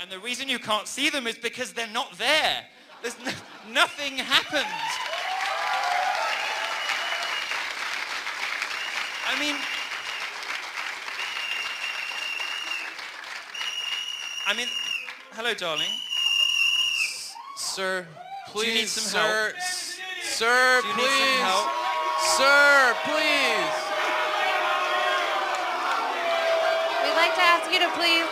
And the reason you can't see them is because they're not there. There's nothing happened. I mean, hello, darling. Sir, please, Do you need some sir, help? sir, Do you please, need some help? sir, please. We'd like to ask you to please.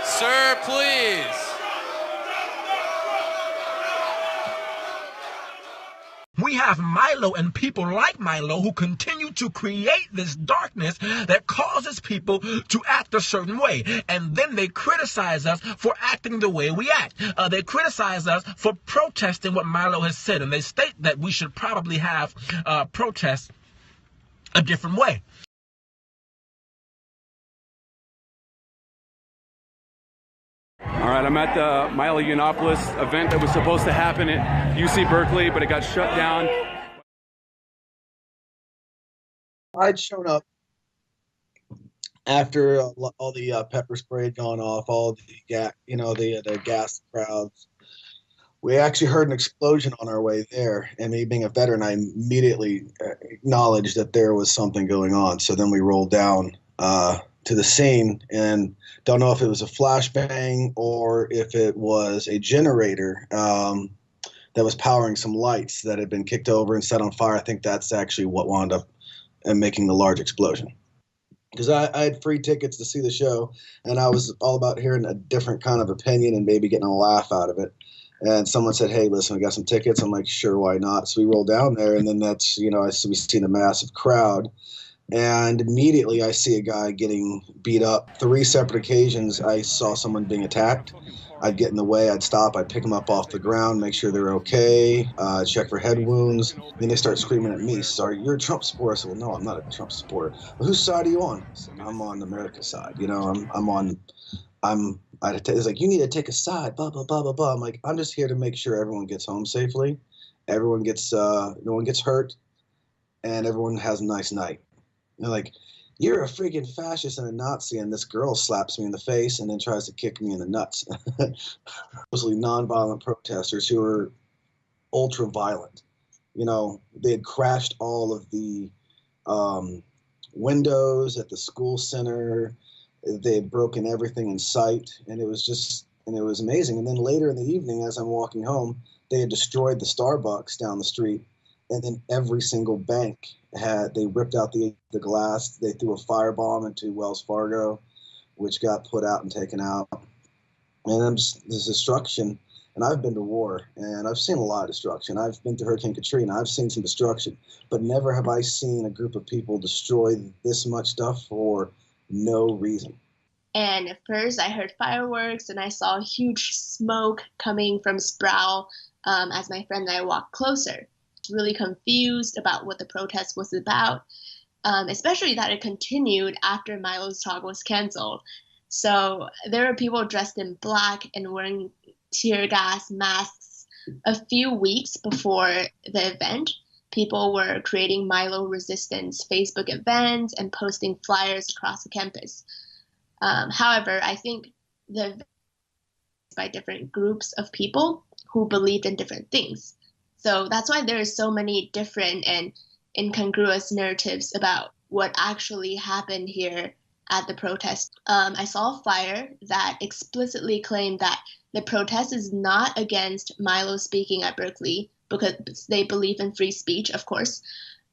Sir, please. We have Milo and people like Milo who continue to create this darkness that causes people to act a certain way. And then they criticize us for acting the way we act. They criticize us for protesting what Milo has said. And they state that we should probably have protests a different way. All right, I'm at the Milo Yiannopoulos event that was supposed to happen at UC Berkeley, but it got shut down. I'd shown up after all the pepper spray had gone off, all the gas crowds. We actually heard an explosion on our way there, and me being a veteran, I immediately acknowledged that there was something going on. So then we rolled down to the scene, and don't know if it was a flashbang or if it was a generator that was powering some lights that had been kicked over and set on fire. I think that's actually what wound up making the large explosion. Because I had free tickets to see the show, and I was all about hearing a different kind of opinion and maybe getting a laugh out of it. And someone said, "Hey, listen, we got some tickets." I'm like, "Sure, why not?" So we rolled down there, and then we seen a massive crowd. And immediately I see a guy getting beat up. 3 separate occasions I saw someone being attacked. I'd get in the way, I'd stop, I'd pick them up off the ground, make sure they're okay, check for head wounds. Then they start screaming at me, "Sorry, you're a Trump supporter." I said, "Well, no, I'm not a Trump supporter." "Well, whose side are you on?" I said, "I'm on America's side. It's like, "You need to take a side, blah, blah, blah, blah, blah." I'm like, "I'm just here to make sure everyone gets home safely. Everyone gets, no one gets hurt, and everyone has a nice night." They're like, "You're a freaking fascist and a Nazi," and this girl slaps me in the face and then tries to kick me in the nuts. Mostly nonviolent protesters who were ultra violent. They had crashed all of the windows at the school center. They had broken everything in sight, and it was amazing. And then later in the evening, as I'm walking home, they had destroyed the Starbucks down the street, and then every single bank they ripped out the glass. They threw a firebomb into Wells Fargo, which got put out and taken out. And there's destruction. And I've been to war, and I've seen a lot of destruction. I've been to Hurricane Katrina. I've seen some destruction. But never have I seen a group of people destroy this much stuff for no reason. And at first I heard fireworks, and I saw huge smoke coming from Sproul as my friend and I walked closer. Really confused about what the protest was about, especially that it continued after Milo's talk was canceled. So there were people dressed in black and wearing tear gas masks. A few weeks before the event, people were creating Milo resistance Facebook events and posting flyers across the campus. However, I think the event was by different groups of people who believed in different things. So that's why there are so many different and incongruous narratives about what actually happened here at the protest. I saw a flyer that explicitly claimed that the protest is not against Milo speaking at Berkeley because they believe in free speech, of course,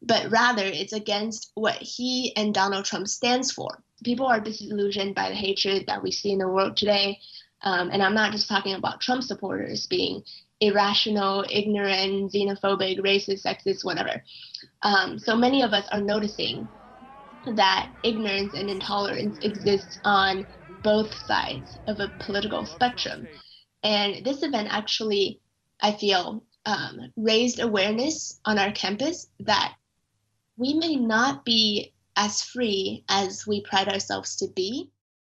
but rather it's against what he and Donald Trump stands for. People are disillusioned by the hatred that we see in the world today. And I'm not just talking about Trump supporters being irrational, ignorant, xenophobic, racist, sexist, whatever. So many of us are noticing that ignorance and intolerance exists on both sides of a political spectrum. And this event actually, I feel, raised awareness on our campus that we may not be as free as we pride ourselves to be.